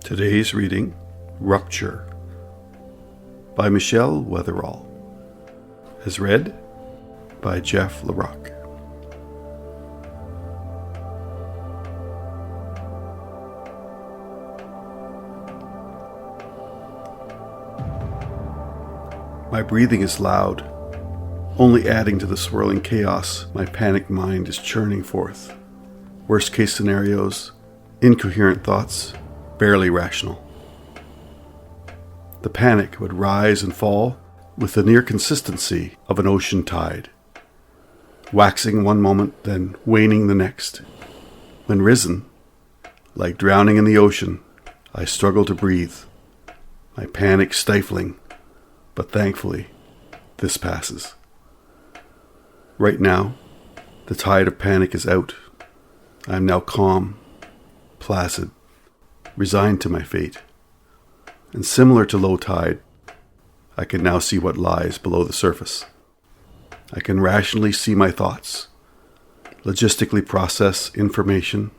Today's reading, Rupture, by Michel Weatherall, as read by Jeff Larocque. My breathing is loud, only adding to the swirling chaos my panicked mind is churning forth. Worst case scenarios, incoherent thoughts, barely rational. The panic would rise and fall with the near consistency of an ocean tide, waxing one moment, then waning the next. When risen, like drowning in the ocean, I struggle to breathe, my panic stifling, but thankfully, this passes. Right now, the tide of panic is out. I am now calm, placid, resigned to my fate. And similar to low tide, I can now see what lies below the surface. I can rationally see my thoughts, logistically process information,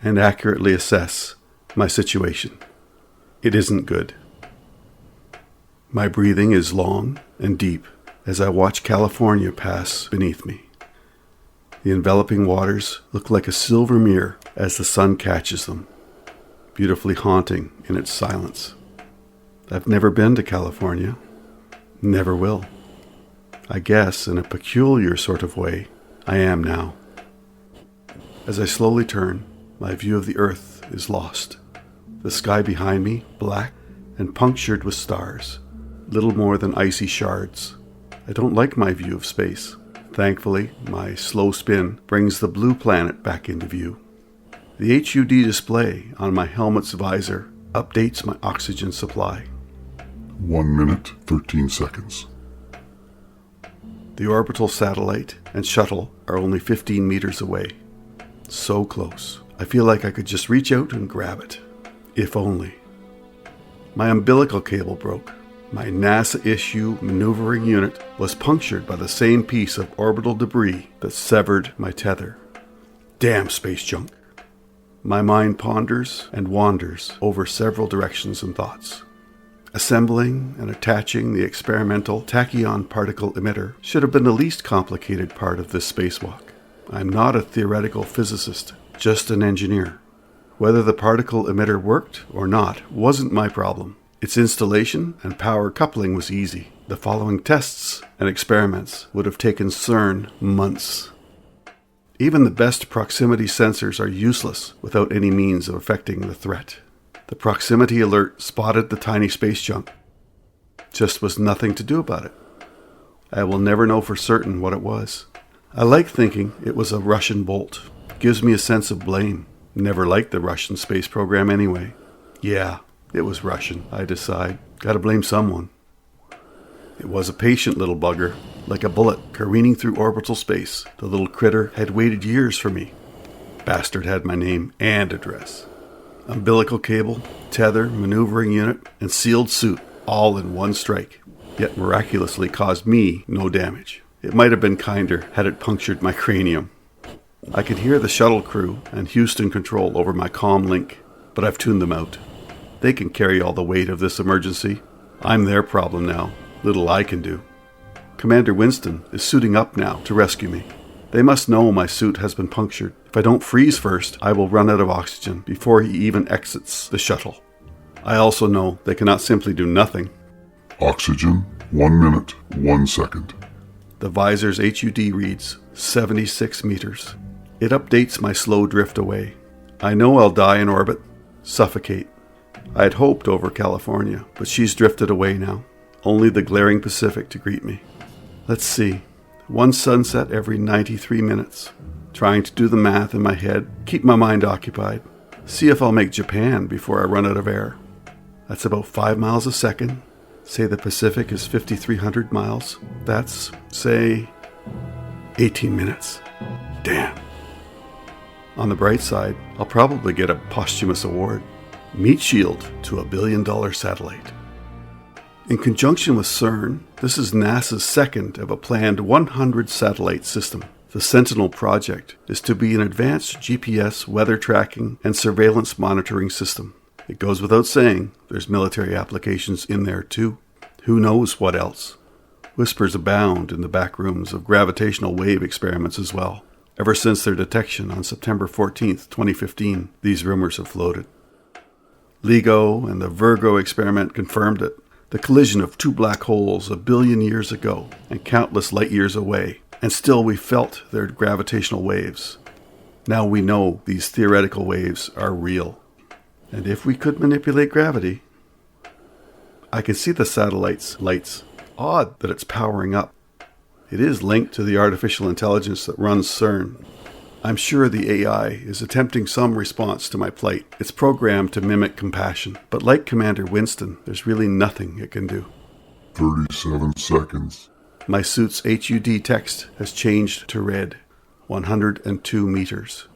and accurately assess my situation. It isn't good. My breathing is long and deep as I watch California pass beneath me. The enveloping waters look like a silver mirror as the sun catches them, beautifully haunting in its silence. I've never been to California, never will. I guess, in a peculiar sort of way, I am now. As I slowly turn, my view of the earth is lost. The sky behind me, black and punctured with stars, little more than icy shards. I don't like my view of space. Thankfully, my slow spin brings the blue planet back into view. The HUD display on my helmet's visor updates my oxygen supply. 1 minute, 13 seconds. The orbital satellite and shuttle are only 15 meters away. So close. I feel like I could just reach out and grab it. If only. My umbilical cable broke. My NASA-issue maneuvering unit was punctured by the same piece of orbital debris that severed my tether. Damn space junk. My mind ponders and wanders over several directions and thoughts. Assembling and attaching the experimental tachyon particle emitter should have been the least complicated part of this spacewalk. I'm not a theoretical physicist, just an engineer. Whether the particle emitter worked or not wasn't my problem. Its installation and power coupling was easy. The following tests and experiments would have taken CERN months. Even the best proximity sensors are useless without any means of affecting the threat. The proximity alert spotted the tiny space junk. Just was nothing to do about it. I will never know for certain what it was. I like thinking it was a Russian bolt. It gives me a sense of blame. Never liked the Russian space program anyway. Yeah, it was Russian, I decide. Gotta blame someone. It was a patient little bugger, like a bullet careening through orbital space. The little critter had waited years for me. Bastard had my name and address. Umbilical cable, tether, maneuvering unit, and sealed suit, all in one strike, yet miraculously caused me no damage. It might have been kinder had it punctured my cranium. I could hear the shuttle crew and Houston control over my comm link, but I've tuned them out. They can carry all the weight of this emergency. I'm their problem now. Little I can do. Commander Winston is suiting up now to rescue me. They must know my suit has been punctured. If I don't freeze first, I will run out of oxygen before he even exits the shuttle. I also know they cannot simply do nothing. Oxygen, 1 minute, 1 second. The visor's HUD reads 76 meters. It updates my slow drift away. I know I'll die in orbit, suffocate. I had hoped over California, but she's drifted away now. Only the glaring Pacific to greet me. Let's see. One sunset every 93 minutes. Trying to do the math in my head, keep my mind occupied. See if I'll make Japan before I run out of air. That's about 5 miles a second. Say the Pacific is 5,300 miles. That's, say, 18 minutes. Damn. On the bright side, I'll probably get a posthumous award. Meat shield to $1 billion satellite. In conjunction with CERN, this is NASA's second of a planned 100 satellite system. The Sentinel project is to be an advanced GPS weather tracking and surveillance monitoring system. It goes without saying, there's military applications in there too. Who knows what else? Whispers abound in the back rooms of gravitational wave experiments as well. Ever since their detection on September 14th, 2015, these rumors have floated. LIGO and the Virgo experiment confirmed it. The collision of two black holes 1 billion years ago and countless light years away, and still we felt their gravitational waves. Now we know these theoretical waves are real. And if we could manipulate gravity, I can see the satellite's lights. Odd that it's powering up. It is linked to the artificial intelligence that runs CERN. I'm sure the AI is attempting some response to my plight. It's programmed to mimic compassion. But like Commander Winston, there's really nothing it can do. 37 seconds. My suit's HUD text has changed to red. 102 meters.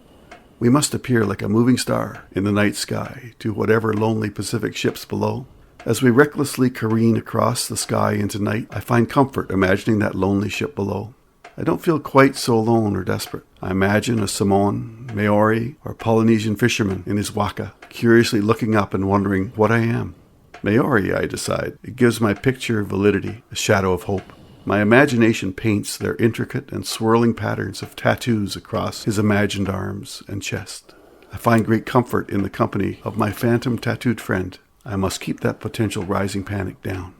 We must appear like a moving star in the night sky to whatever lonely Pacific ships below. As we recklessly careen across the sky into night, I find comfort imagining that lonely ship below. I don't feel quite so alone or desperate. I imagine a Samoan, Maori, or Polynesian fisherman in his waka, curiously looking up and wondering what I am. Maori, I decide. It gives my picture validity, a shadow of hope. My imagination paints their intricate and swirling patterns of tattoos across his imagined arms and chest. I find great comfort in the company of my phantom tattooed friend. I must keep that potential rising panic down.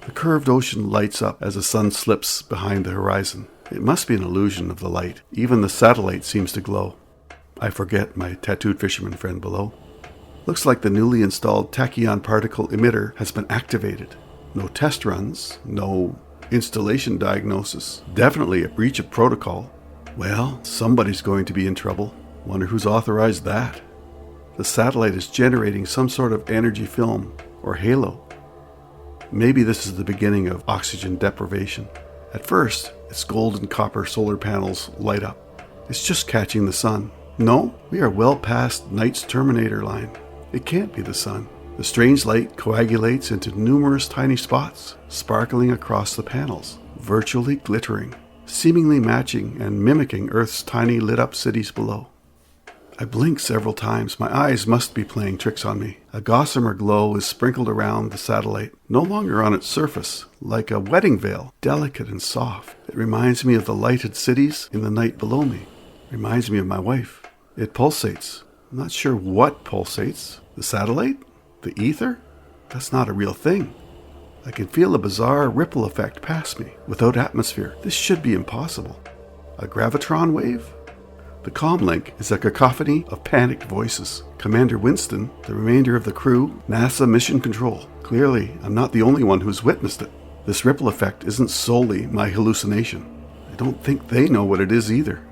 The curved ocean lights up as the sun slips behind the horizon. It must be an illusion of the light. Even the satellite seems to glow. I forget my tattooed fisherman friend below. Looks like the newly installed tachyon particle emitter has been activated. No test runs, no installation diagnosis. Definitely a breach of protocol. Well, somebody's going to be in trouble. Wonder who's authorized that. The satellite is generating some sort of energy film or halo. Maybe this is the beginning of oxygen deprivation. At first, its gold and copper solar panels light up. It's just catching the sun. No, we are well past night's terminator line. It can't be the sun. The strange light coagulates into numerous tiny spots, sparkling across the panels, virtually glittering, seemingly matching and mimicking Earth's tiny lit-up cities below. I blink several times. My eyes must be playing tricks on me. A gossamer glow is sprinkled around the satellite, no longer on its surface, like a wedding veil, delicate and soft. It reminds me of the lighted cities in the night below me. It reminds me of my wife. It pulsates. I'm not sure what pulsates. The satellite? The ether? That's not a real thing. I can feel a bizarre ripple effect pass me, without atmosphere. This should be impossible. A gravitron wave? The comlink is a cacophony of panicked voices. Commander Winston, the remainder of the crew, NASA Mission Control. Clearly, I'm not the only one who's witnessed it. This ripple effect isn't solely my hallucination. I don't think they know what it is either.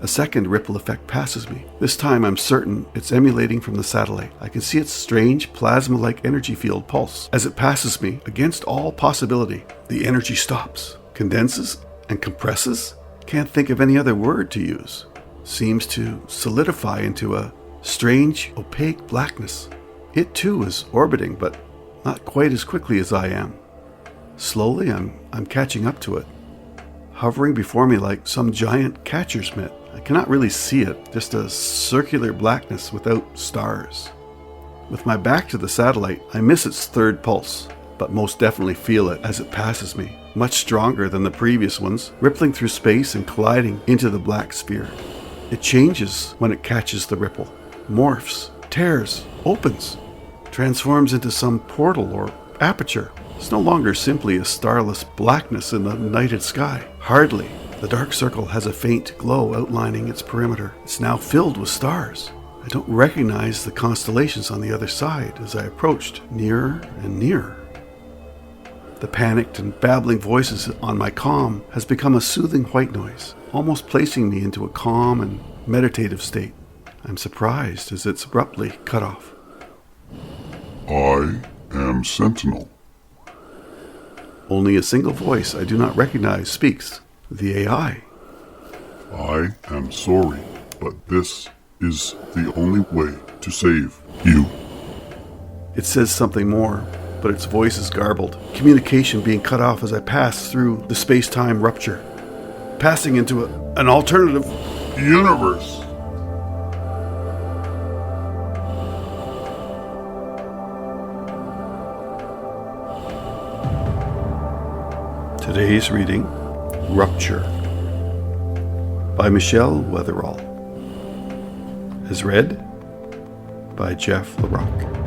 A second ripple effect passes me. This time I'm certain it's emulating from the satellite. I can see its strange plasma-like energy field pulse. As it passes me, against all possibility, the energy stops, condenses, and compresses. Can't think of any other word to use. Seems to solidify into a strange, opaque blackness. It too is orbiting, but not quite as quickly as I am. Slowly, I'm catching up to it, hovering before me like some giant catcher's mitt. I cannot really see it, just a circular blackness without stars. With my back to the satellite, I miss its third pulse, but most definitely feel it as it passes me, much stronger than the previous ones, rippling through space and colliding into the black sphere. It changes when it catches the ripple, morphs, tears, opens, transforms into some portal or aperture. It's no longer simply a starless blackness in the nighted sky. Hardly. The dark circle has a faint glow outlining its perimeter. It's now filled with stars. I don't recognize the constellations on the other side as I approached, nearer and nearer. The panicked and babbling voices on my comm has become a soothing white noise, almost placing me into a calm and meditative state. I'm surprised as it's abruptly cut off. I am Sentinel. Only a single voice I do not recognize speaks. The AI. I am sorry, but this is the only way to save you. It says something more, but its voice is garbled. Communication being cut off as I pass through the space-time rupture, passing into an alternative universe. Today's reading, Rupture, by Michel Weatherall, is read by Jeff Larocque.